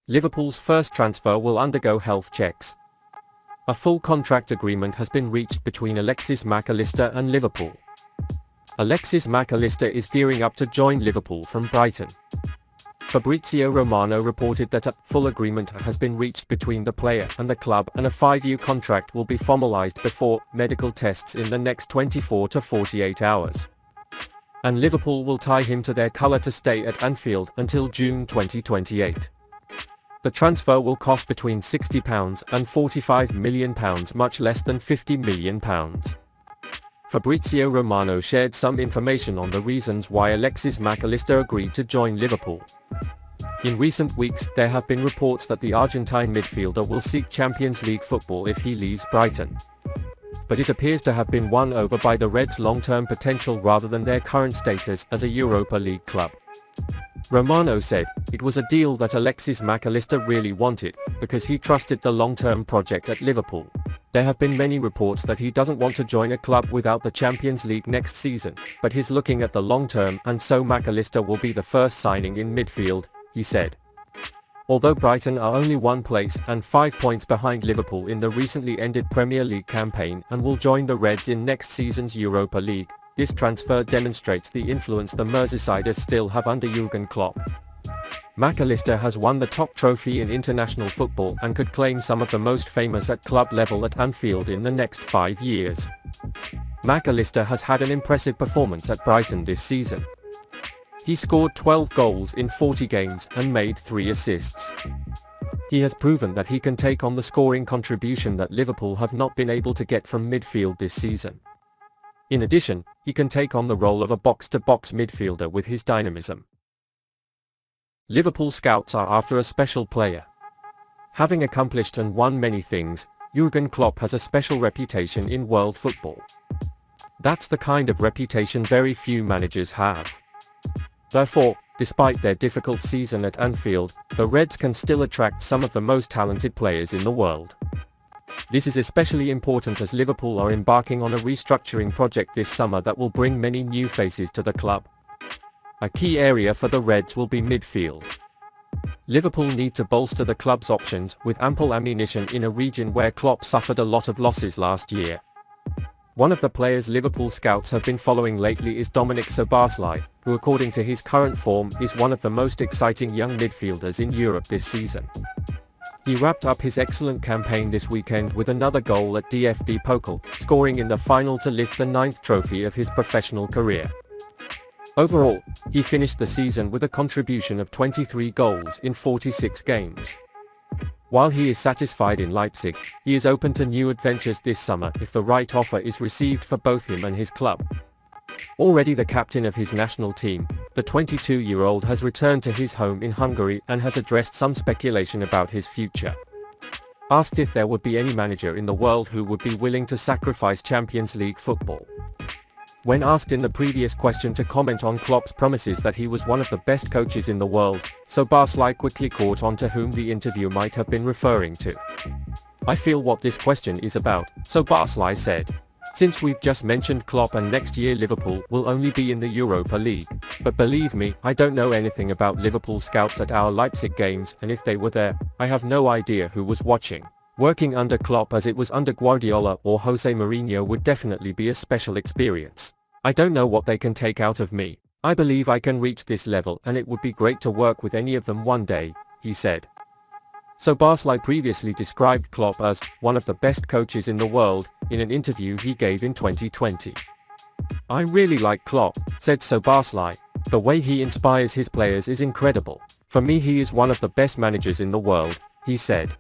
Liverpool's first transfer will undergo health checks. A full contract agreement has been reached between Alexis Mac Allister and Liverpool. Alexis Mac Allister is gearing up to join Liverpool from Brighton. Fabrizio Romano reported that a full agreement has been reached between the player and the club, and a 5-year contract will be formalized before medical tests in the next 24 to 48 hours. And Liverpool will tie him to their colour to stay at Anfield until June 2028. The transfer will cost between £60 and £45 million, much less than £50 million. Fabrizio Romano shared some information on the reasons why Alexis Mac Allister agreed to join Liverpool. In recent weeks, there have been reports that the Argentine midfielder will seek Champions League football if he leaves Brighton. But it appears to have been won over by the Reds' long-term potential rather than their current status as a Europa League club. Romano said, "It was a deal that Alexis Mac Allister really wanted, because he trusted the long-term project at Liverpool. There have been many reports that he doesn't want to join a club without the Champions League next season, but he's looking at the long term, and so Mac Allister will be the first signing in midfield," he said. Although Brighton are only 1 place and 5 points behind Liverpool in the recently ended Premier League campaign and will join the Reds in next season's Europa League, this transfer demonstrates the influence the Merseysiders still have under Jürgen Klopp. Mac Allister has won the top trophy in international football and could claim some of the most famous at club level at Anfield in the next 5 years. Mac Allister has had an impressive performance at Brighton this season. He scored 12 goals in 40 games and made 3 assists. He has proven that he can take on the scoring contribution that Liverpool have not been able to get from midfield this season. In addition, he can take on the role of a box-to-box midfielder with his dynamism. Liverpool scouts are after a special player. Having accomplished and won many things, Jürgen Klopp has a special reputation in world football. That's the kind of reputation very few managers have. Therefore, despite their difficult season at Anfield, the Reds can still attract some of the most talented players in the world. This is especially important as Liverpool are embarking on a restructuring project this summer that will bring many new faces to the club. A key area for the Reds will be midfield. Liverpool need to bolster the club's options with ample ammunition in a region where Klopp suffered a lot of losses last year. One of the players Liverpool scouts have been following lately is Dominic Szoboszlai, who according to his current form is one of the most exciting young midfielders in Europe this season. He wrapped up his excellent campaign this weekend with another goal at DFB Pokal, scoring in the final to lift the 9th trophy of his professional career. Overall, he finished the season with a contribution of 23 goals in 46 games. While he is satisfied in Leipzig, he is open to new adventures this summer if the right offer is received for both him and his club. Already the captain of his national team, the 22-year-old has returned to his home in Hungary and has addressed some speculation about his future. Asked if there would be any manager in the world who would be willing to sacrifice Champions League football. When asked in the previous question to comment on Klopp's promises that he was one of the best coaches in the world, Szoboszlai quickly caught on to whom the interview might have been referring to. "I feel what this question is about," Szoboszlai said. "Since we've just mentioned Klopp and next year Liverpool will only be in the Europa League. But believe me, I don't know anything about Liverpool scouts at our Leipzig games, and if they were there, I have no idea who was watching. Working under Klopp as it was under Guardiola or Jose Mourinho would definitely be a special experience. I don't know what they can take out of me. I believe I can reach this level and it would be great to work with any of them one day," he said. Szoboszlai previously described Klopp as one of the best coaches in the world in an interview he gave in 2020. "I really like Klopp," said Szoboszlai. "The way he inspires his players is incredible. For me he is one of the best managers in the world," he said.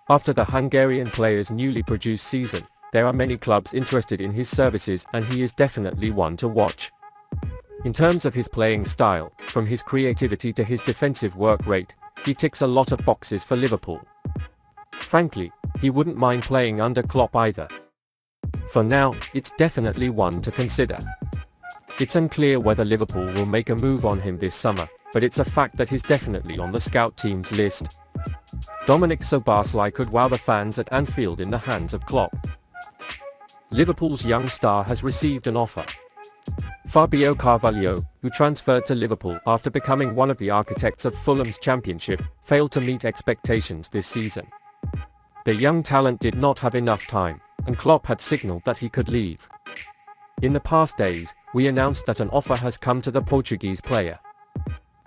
After the Hungarian player's newly produced season, there are many clubs interested in his services and he is definitely one to watch. In terms of his playing style, from his creativity to his defensive work rate, he ticks a lot of boxes for Liverpool. Frankly, he wouldn't mind playing under Klopp either. For now, it's definitely one to consider. It's unclear whether Liverpool will make a move on him this summer, but it's a fact that he's definitely on the scout team's list. Dominic Szoboszlai could wow the fans at Anfield in the hands of Klopp. Liverpool's young star has received an offer. Fabio Carvalho, who transferred to Liverpool after becoming one of the architects of Fulham's championship, failed to meet expectations this season. The young talent did not have enough time, and Klopp had signaled that he could leave. In the past days, we announced that an offer has come to the Portuguese player.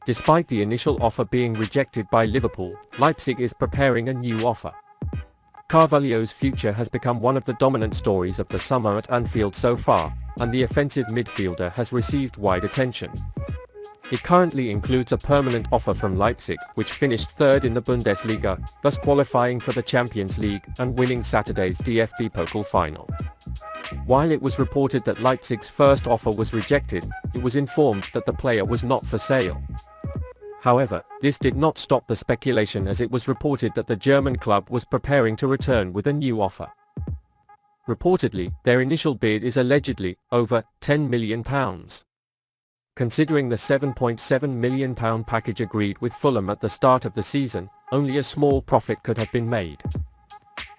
Despite the initial offer being rejected by Liverpool, Leipzig is preparing a new offer. Carvalho's future has become one of the dominant stories of the summer at Anfield so far, and the offensive midfielder has received wide attention. It currently includes a permanent offer from Leipzig, which finished third in the Bundesliga, thus qualifying for the Champions League and winning Saturday's DFB Pokal final. While it was reported that Leipzig's first offer was rejected, it was informed that the player was not for sale. However, this did not stop the speculation, as it was reported that the German club was preparing to return with a new offer. Reportedly, their initial bid is allegedly over £10 million. Considering the £7.7 million package agreed with Fulham at the start of the season, only a small profit could have been made.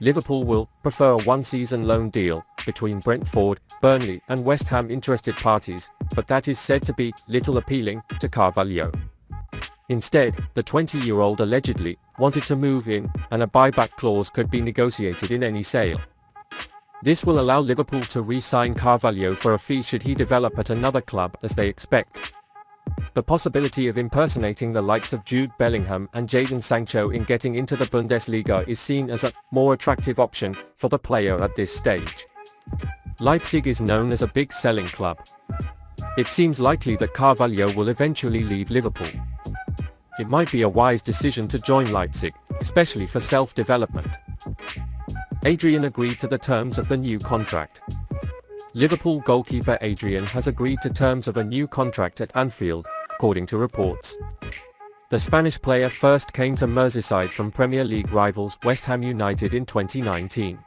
Liverpool will prefer a one-season loan deal between Brentford, Burnley and West Ham interested parties, but that is said to be little appealing to Carvalho. Instead, the 20-year-old allegedly wanted to move in, and a buyback clause could be negotiated in any sale. This will allow Liverpool to re-sign Carvalho for a fee should he develop at another club, as they expect. The possibility of impersonating the likes of Jude Bellingham and Jadon Sancho in getting into the Bundesliga is seen as a more attractive option for the player at this stage. Leipzig is known as a big selling club. It seems likely that Carvalho will eventually leave Liverpool. It might be a wise decision to join Leipzig, especially for self-development. Adrian agreed to the terms of the new contract. Liverpool goalkeeper Adrian has agreed to terms of a new contract at Anfield, according to reports. The Spanish player first came to Merseyside from Premier League rivals West Ham United in 2019.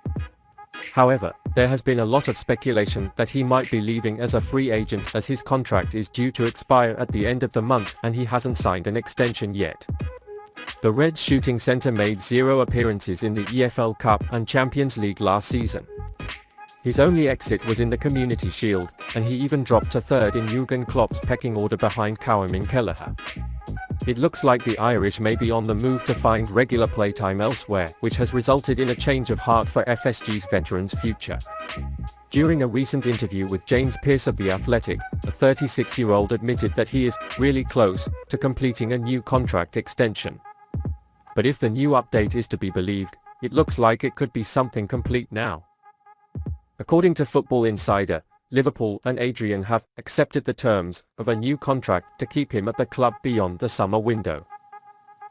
However, there has been a lot of speculation that he might be leaving as a free agent, as his contract is due to expire at the end of the month and he hasn't signed an extension yet. The Reds shooting centre made 0 appearances in the EFL Cup and Champions League last season. His only exit was in the Community Shield, and he even dropped to third in Jürgen Klopp's pecking order behind Kouamin Kelleher. It looks like the Irish may be on the move to find regular playtime elsewhere, which has resulted in a change of heart for FSG's veteran's future. During a recent interview with James Pearce of The Athletic, the 36-year-old admitted that he is really close to completing a new contract extension. But if the new update is to be believed, it looks like it could be something complete now. According to Football Insider, Liverpool and Adrian have accepted the terms of a new contract to keep him at the club beyond the summer window.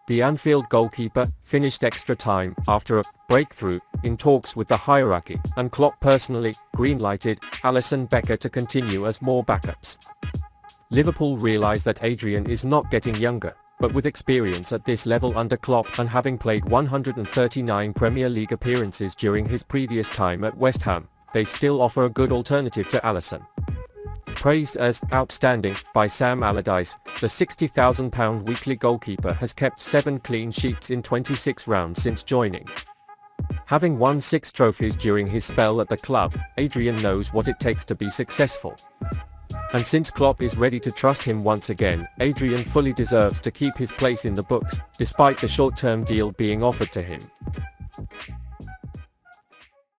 The Anfield goalkeeper finished extra time after a breakthrough in talks with the hierarchy, and Klopp personally green-lighted Alisson Becker to continue as more backups. Liverpool realised that Adrian is not getting younger, but with experience at this level under Klopp and having played 139 Premier League appearances during his previous time at West Ham, they still offer a good alternative to Alisson. Praised as outstanding by Sam Allardyce, the £60,000 weekly goalkeeper has kept 7 clean sheets in 26 rounds since joining. Having won 6 trophies during his spell at the club, Adrian knows what it takes to be successful. And since Klopp is ready to trust him once again, Adrian fully deserves to keep his place in the books, despite the short-term deal being offered to him.